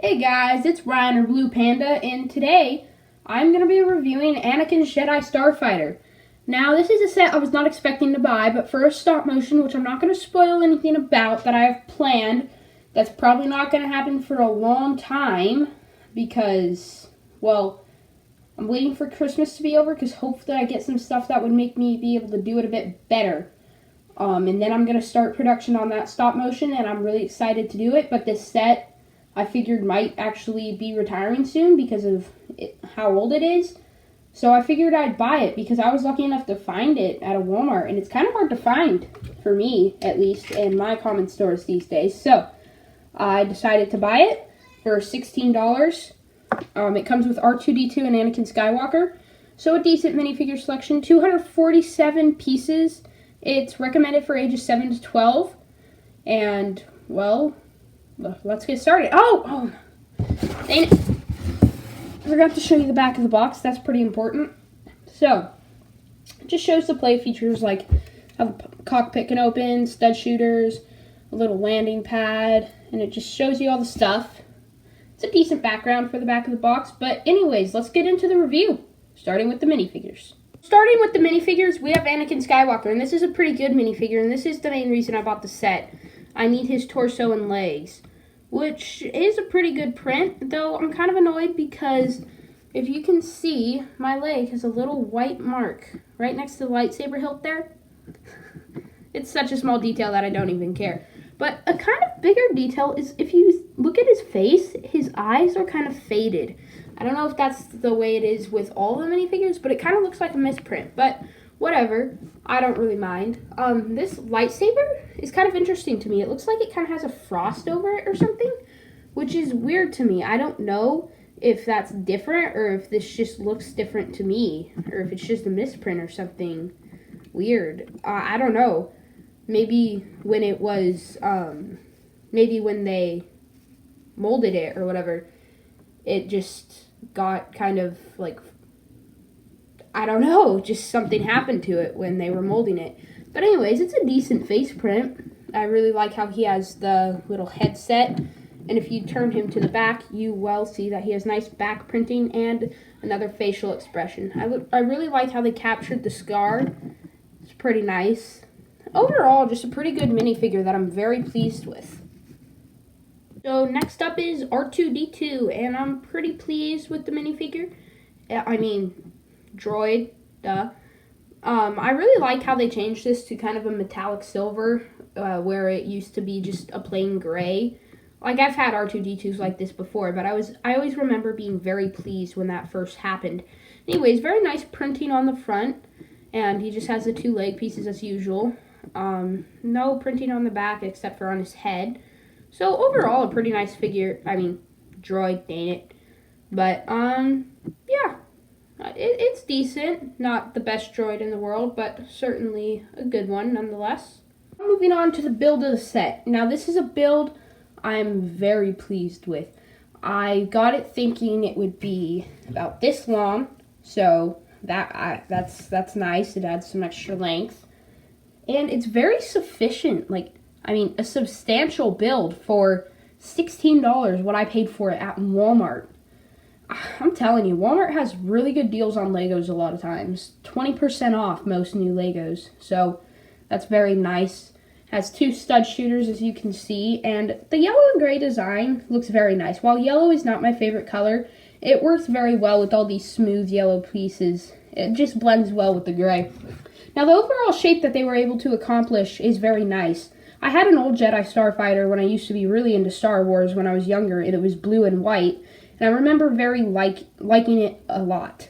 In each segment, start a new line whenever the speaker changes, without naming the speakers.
Hey guys, it's Ryan or Blue Panda, and today I'm going to be reviewing Anakin's Jedi Starfighter. Now, this is a set I was not expecting to buy, but for a stop motion, which I'm not going to spoil anything about that I have planned, that's probably not going to happen for a long time because, well, I'm waiting for Christmas to be over because hopefully I get some stuff that would make me be able to do it a bit better. And then I'm going to start production on that stop motion, and I'm really excited to do it, but this set I figured might actually be retiring soon because of how old it is. So I figured I'd buy it because I was lucky enough to find it at a Walmart. And it's kind of hard to find, for me at least, in my common stores these days. So I decided to buy it for $16. It comes with R2-D2 and Anakin Skywalker. So a decent minifigure selection. 247 pieces. It's recommended for ages 7 to 12. And, well, let's get started. Oh, dang it. I forgot to show you the back of the box. That's pretty important. So, it just shows the play features like how the cockpit can open, stud shooters, a little landing pad, and it just shows you all the stuff. It's a decent background for the back of the box, but anyways, let's get into the review, starting with the minifigures. Starting with the minifigures, we have Anakin Skywalker, and this is a pretty good minifigure, and this is the main reason I bought the set. I need his torso and legs, which is a pretty good print, though I'm kind of annoyed because if you can see, my leg has a little white mark right next to the lightsaber hilt there. It's such a small detail that I don't even care. But a kind of bigger detail is if you look at his face, his eyes are kind of faded. I don't know if that's the way it is with all the minifigures, but it kind of looks like a misprint. But whatever, I don't really mind. This lightsaber is kind of interesting to me. It looks like it kind of has a frost over it or something, which is weird to me. I don't know if that's different or if this just looks different to me or if it's just a misprint or something weird. I don't know. Maybe when it was, maybe when they molded it or whatever, it just got kind of like, I don't know, just something happened to it when they were molding it. But anyways, it's a decent face print. I really like how he has the little headset. And if you turn him to the back, you will see that he has nice back printing and another facial expression. I really like how they captured the scar. It's pretty nice. Overall, just a pretty good minifigure that I'm very pleased with. So next up is R2-D2, and I'm pretty pleased with the minifigure. Droid, duh. I really like how they changed this to kind of a metallic silver, where it used to be just a plain gray. Like, I've had R2-D2s like this before, but I always remember being very pleased when that first happened. Anyways, very nice printing on the front, and he just has the two leg pieces as usual. No printing on the back except for on his head. So overall, a pretty nice figure. Droid, dang it. But, yeah. It's decent. Not the best droid in the world, but certainly a good one nonetheless. Moving on to the build of the set. Now, this is a build I'm very pleased with. I got it thinking it would be about this long, so that's nice. It adds some extra length. And it's very sufficient. A substantial build for $16, what I paid for it at Walmart. I'm telling you, Walmart has really good deals on Legos a lot of times. 20% off most new Legos. So that's very nice. Has two stud shooters, as you can see. And the yellow and gray design looks very nice. While yellow is not my favorite color, it works very well with all these smooth yellow pieces. It just blends well with the gray. Now, the overall shape that they were able to accomplish is very nice. I had an old Jedi Starfighter when I used to be really into Star Wars when I was younger, and it was blue and white. And I remember very liking it a lot.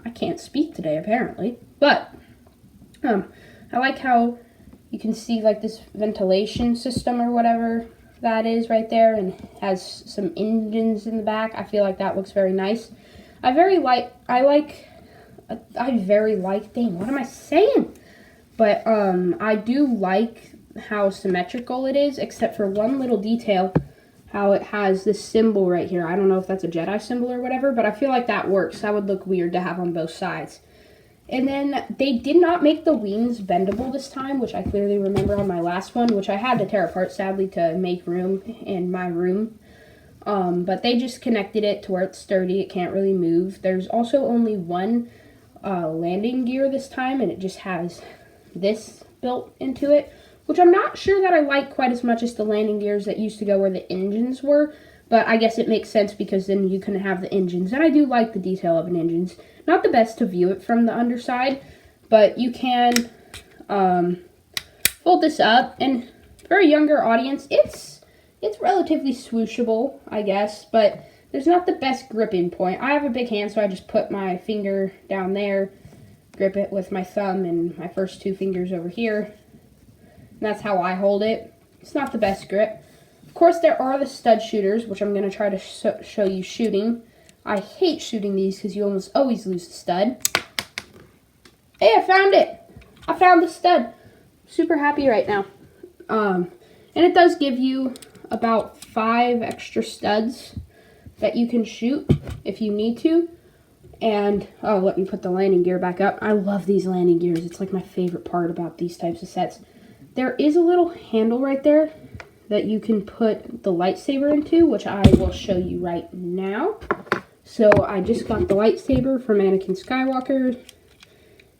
I can't speak today, apparently. But, I like how you can see, this ventilation system or whatever that is right there. And has some engines in the back. I feel like that looks very nice. Dang, what am I saying? But, I do like how symmetrical it is, except for one little detail. How it has this symbol right here. I don't know if that's a Jedi symbol or whatever, but I feel like that works. That would look weird to have on both sides. And then they did not make the wings bendable this time, which I clearly remember on my last one, which I had to tear apart, sadly, to make room in my room. But they just connected it to where it's sturdy. It can't really move. There's also only one landing gear this time, and it just has this built into it, which I'm not sure that I like quite as much as the landing gears that used to go where the engines were, but I guess it makes sense because then you can have the engines, and I do like the detail of an engine's. Not the best to view it from the underside, but you can fold this up, and for a younger audience, it's relatively swooshable, I guess, but there's not the best gripping point. I have a big hand, so I just put my finger down there, grip it with my thumb and my first two fingers over here. And that's how I hold it. It's not the best grip. Of course, there are the stud shooters, which I'm going to try to show you shooting. I hate shooting these because you almost always lose the stud. Hey, I found it! I found the stud. Super happy right now. And it does give you about 5 extra studs that you can shoot if you need to. And, oh, let me put the landing gear back up. I love these landing gears. It's like my favorite part about these types of sets. There is a little handle right there that you can put the lightsaber into, which I will show you right now. So I just got the lightsaber from Anakin Skywalker,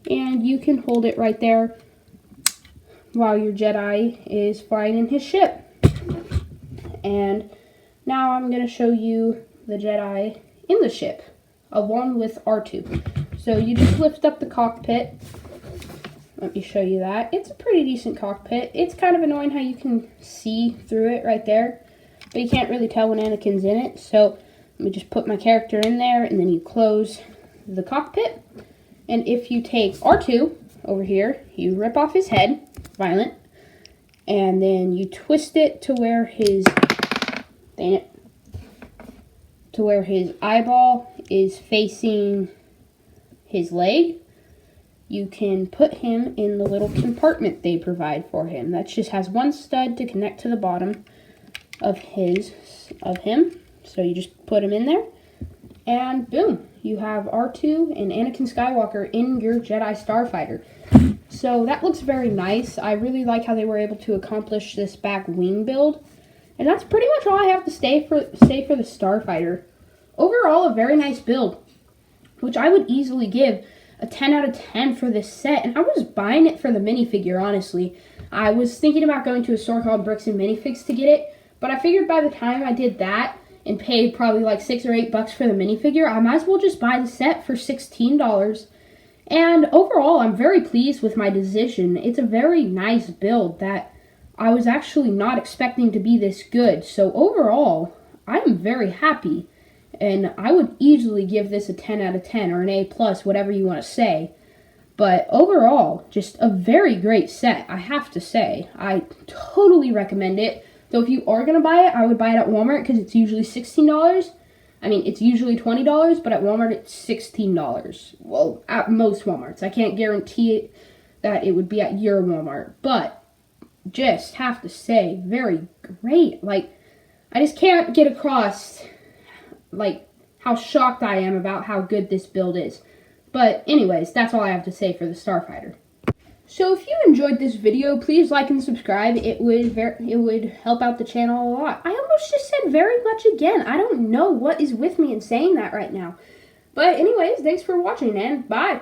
and you can hold it right there while your Jedi is flying in his ship. And now I'm going to show you the Jedi in the ship, along with R2. So you just lift up the cockpit. Let me show you that. It's a pretty decent cockpit. It's kind of annoying how you can see through it right there, but you can't really tell when Anakin's in it. So let me just put my character in there, and then you close the cockpit. And if you take R2 over here, you rip off his head, violent, and then you twist it to where his, dang it, to where his eyeball is facing his leg. You can put him in the little compartment they provide for him. That just has one stud to connect to the bottom of him. So you just put him in there, and boom, you have R2 and Anakin Skywalker in your Jedi Starfighter. So that looks very nice. I really like how they were able to accomplish this back wing build. And that's pretty much all I have to say for the Starfighter. Overall, a very nice build, which I would easily give a 10 out of 10 for this set. And I was buying it for the minifigure, honestly. I was thinking about going to a store called Bricks and Minifigs to get it, but I figured by the time I did that and paid probably like $6 or $8 for the minifigure, I might as well just buy the set for $16. And overall, I'm very pleased with my decision. It's a very nice build that I was actually not expecting to be this good. So overall, I'm very happy. And I would easily give this a 10 out of 10 or an A+, whatever you want to say. But overall, just a very great set, I have to say. I totally recommend it. So if you are going to buy it, I would buy it at Walmart because it's usually $16. I mean, it's usually $20, but at Walmart it's $16. Well, at most Walmarts. I can't guarantee it that it would be at your Walmart. But just have to say, very great. Like, I just can't get across, like, how shocked I am about how good this build is. But anyways, that's all I have to say for the Starfighter. So if you enjoyed this video, please like and subscribe. It would help out the channel a lot. I almost just said very much again. I don't know what is with me in saying that right now. But anyways, thanks for watching, and bye.